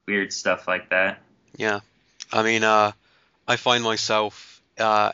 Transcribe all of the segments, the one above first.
weird stuff like that. Yeah. I mean, I find myself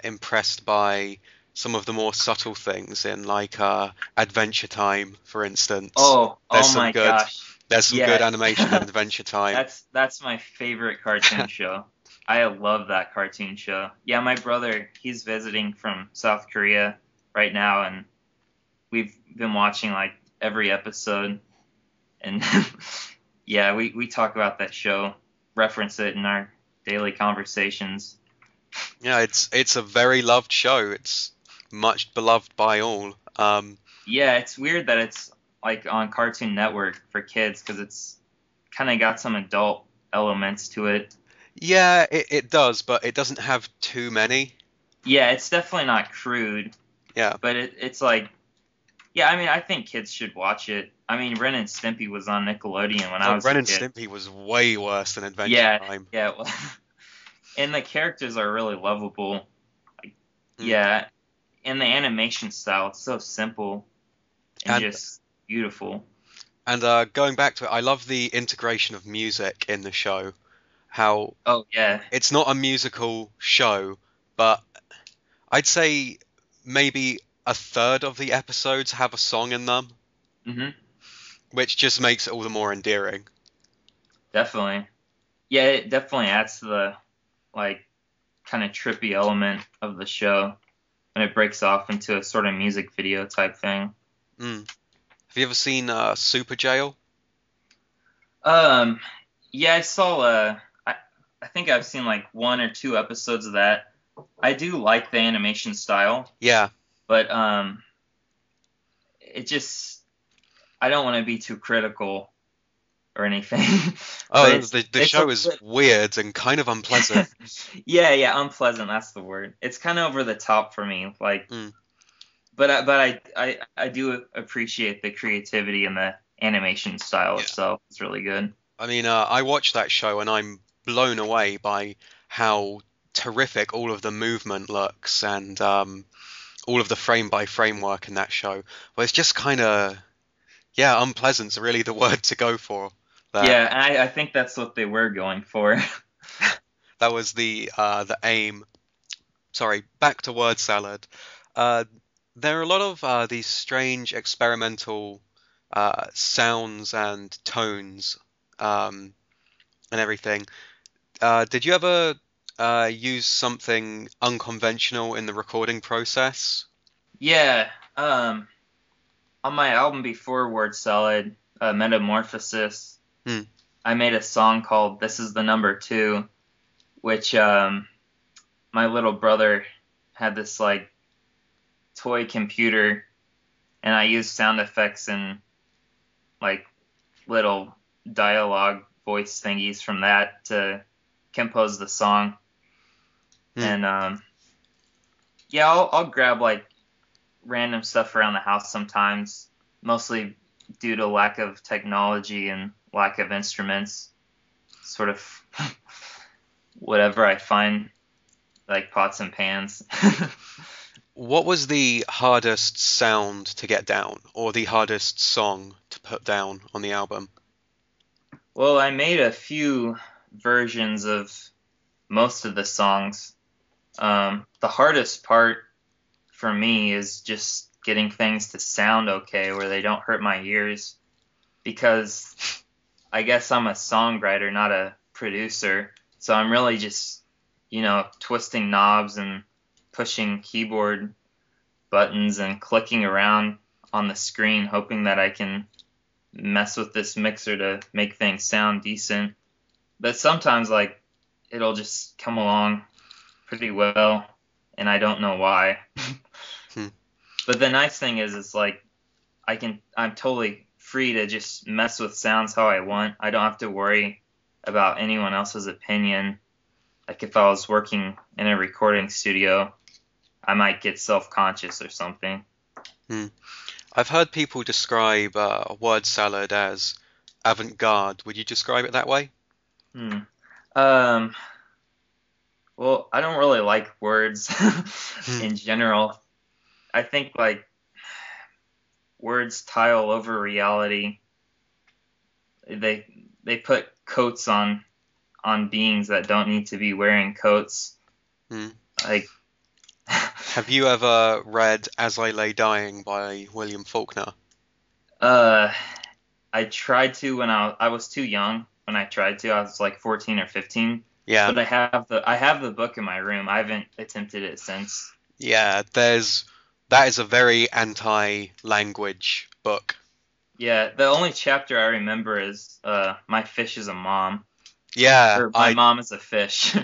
impressed by some of the more subtle things in like Adventure Time, for instance. Oh, There's oh some my good gosh. there's some good Yeah. animation in Adventure Time. That's my favorite cartoon show. I love that cartoon show. Yeah, my brother, he's visiting from South Korea right now, and we've been watching like every episode, and yeah, we talk about that show, reference it in our daily conversations. Yeah, it's a very loved show. It's much beloved by all. Yeah, it's weird that it's like on Cartoon Network for kids because it's kind of got some adult elements to it. Yeah, it does, but it doesn't have too many. Yeah, it's definitely not crude, Yeah. but it's like, yeah, I mean, I think kids should watch it. I mean, Ren and Stimpy was on Nickelodeon when I Oh, was a Ren and kid. Stimpy was way worse than Adventure Yeah, Time. yeah, well, and the characters are really lovable. Like, Mm. yeah, and the animation style, it's so simple and And just beautiful. going back to it, I love the integration of music in the show. How Oh yeah. it's not a musical show, but I'd say maybe a third of the episodes have a song in them, Hmm. which just makes it all the more endearing. Definitely. Yeah, it definitely adds to the like kind of trippy element of the show when it breaks off into a sort of music video type thing. Mm. Have you ever seen Super Jail? Um, yeah, I think I've seen like one or two episodes of that. I do like the animation style, Yeah. but it just I don't want to be too critical or anything. But Oh, it's the it's show a is weird and kind of unpleasant. yeah, yeah, unpleasant, that's the word. It's kind of over the top for me. Like, Mm. but I do appreciate the creativity and the animation style Yeah. itself. It's really good. I mean, I watched that show and I'm blown away by how terrific all of the movement looks and all of the frame by frame work in that show. But it's just kind of, yeah, unpleasant's really the word to go for there. Yeah, and I think that's what they were going for. That was the aim. Sorry, back to word salad. Uh, there are a lot of these strange experimental sounds and tones um, and everything. Did you ever use something unconventional in the recording process? Yeah, on my album before Word Salad, Metamorphosis, Hmm. I made a song called "This Is the Number Two," which my little brother had this like toy computer, and I used sound effects and like little dialogue voice thingies from that to compose the song. Hmm. And yeah, I'll grab like random stuff around the house sometimes, mostly due to lack of technology and lack of instruments. Sort of whatever I find, like pots and pans. What was the hardest sound to get down, or the hardest song to put down on the album? Well, I made a few versions of most of the songs. The hardest part for me is just getting things to sound okay where they don't hurt my ears because I guess I'm a songwriter, not a producer. So I'm really just, twisting knobs and pushing keyboard buttons and clicking around on the screen, hoping that I can mess with this mixer to make things sound decent. But sometimes, like, it'll just come along pretty well, and I don't know why. Hmm. But the nice thing is, it's like I'm totally free to just mess with sounds how I want. I don't have to worry about anyone else's opinion. Like if I was working in a recording studio, I might get self-conscious or something. Hmm. I've heard people describe word salad as avant-garde. Would you describe it that way? Hmm. Um, well, I don't really like words Hmm. in general. I think like words tile over reality. They put coats on beings that don't need to be wearing coats. Hmm. Like, Have you ever read As I Lay Dying by William Faulkner? uh, I tried to when I was too young when I tried to. I was like 14 or 15. Yeah, But I have the book in my room. I haven't attempted it since. yeah. That is a very anti-language book. Yeah, the only chapter I remember is my fish is a mom, Yeah, or my mom is a fish.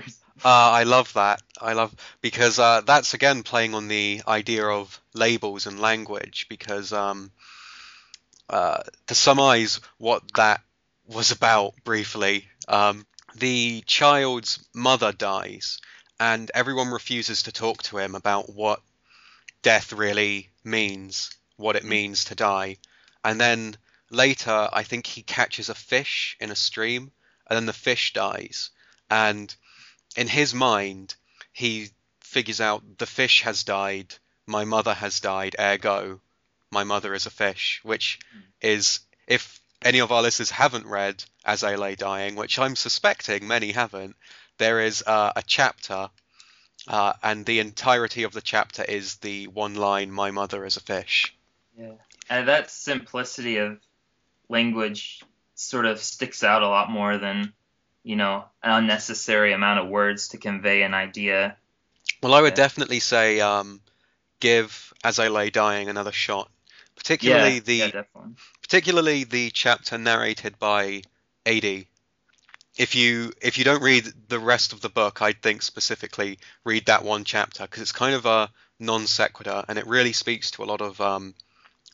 I love that. I love because that's again playing on the idea of labels and language. Because to summarize what that was about briefly, the child's mother dies, and everyone refuses to talk to him about what death really means, what it means to die. And then later, I think he catches a fish in a stream, and then the fish dies. And in his mind, he figures out the fish has died, my mother has died, ergo, my mother is a fish, which is, if any of our listeners haven't read As I Lay Dying, which I'm suspecting many haven't, there is a chapter, and the entirety of the chapter is the one line, my mother is a fish. Yeah. And that simplicity of language sort of sticks out a lot more than, an unnecessary amount of words to convey an idea. Well, I would Yeah. definitely say give As I Lay Dying another shot, Yeah, particularly yeah, the definitely. particularly the chapter narrated by AD. If you don't read the rest of the book, I'd think specifically read that one chapter because it's kind of a non sequitur and it really speaks to a lot of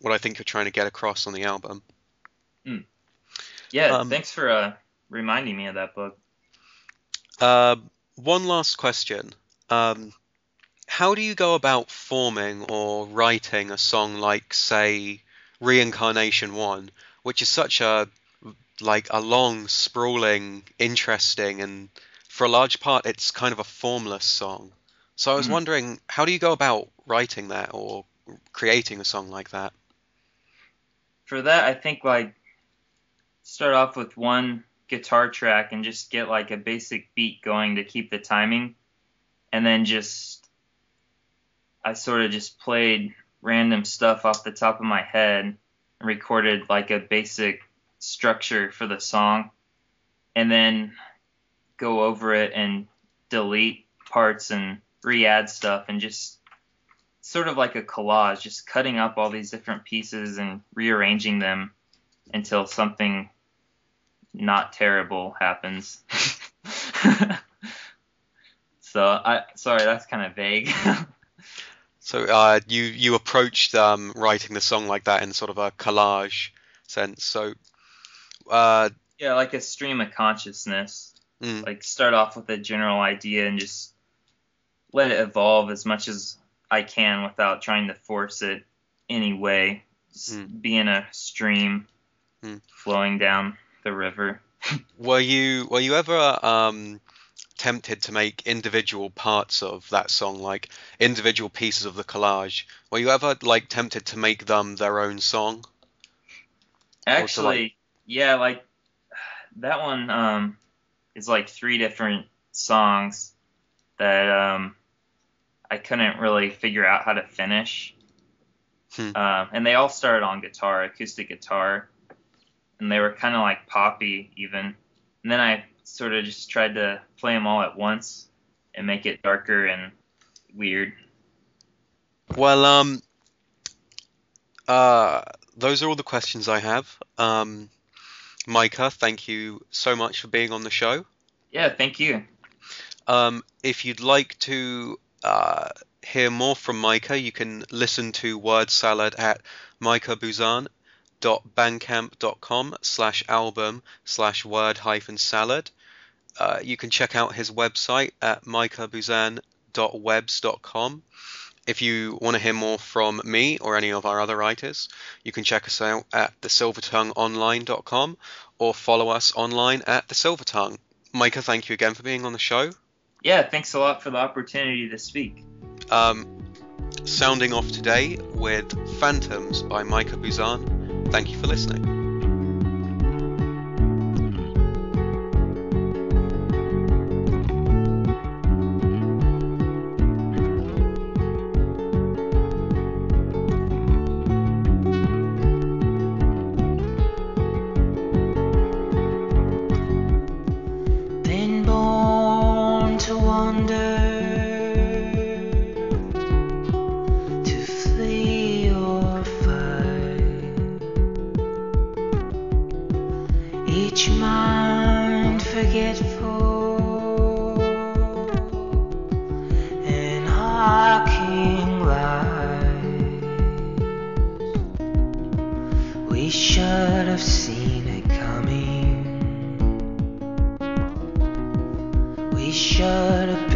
what I think you're trying to get across on the album. Mm. Yeah, Um, thanks for reminding me of that book. uh, One last question. Um, how do you go about forming or writing a song like, say, Reincarnation 1, which is such a like a long, sprawling, interesting, and for a large part, it's kind of a formless song. So I was Mm. wondering, how do you go about writing that or creating a song like that? For that, I think like start off with one guitar track and just get like a basic beat going to keep the timing, and then I sort of just played random stuff off the top of my head and recorded like a basic structure for the song, and then go over it and delete parts and re-add stuff, and just sort of like a collage, just cutting up all these different pieces and rearranging them until something not terrible happens. Sorry, that's kind of vague. So you approached writing the song like that in sort of a collage sense. So uh, Yeah, like a stream of consciousness. mm, Like start off with a general idea and just let it evolve as much as I can without trying to force it any way. mm, Just be in a stream mm. flowing down the river. Were you ever tempted to make individual parts of that song, like individual pieces of the collage? Were you ever like tempted to make them their own song, or to like? Actually, yeah, like that one is like three different songs that I couldn't really figure out how to finish. Hmm. And they all started on guitar, acoustic guitar, and they were kind of like poppy even. And then I sort of just tried to play them all at once and make it darker and weird. Well, uh, those are all the questions I have. Micah, thank you so much for being on the show. Yeah, thank you. If you'd like to hear more from Micah, you can listen to Word Salad at micahbuzan.bandcamp.com/album/word-salad. You can check out his website at micahbuzan.webs.com. If you want to hear more from me or any of our other writers, you can check us out at thesilvertongueonline.com or follow us online at The Silver Tongue. Micah, thank you again for being on the show. Yeah, thanks a lot for the opportunity to speak. Sounding off today with Phantoms by Micah Buzan. Thank you for listening. forgetful and arcing lights. We should have seen it coming. We should have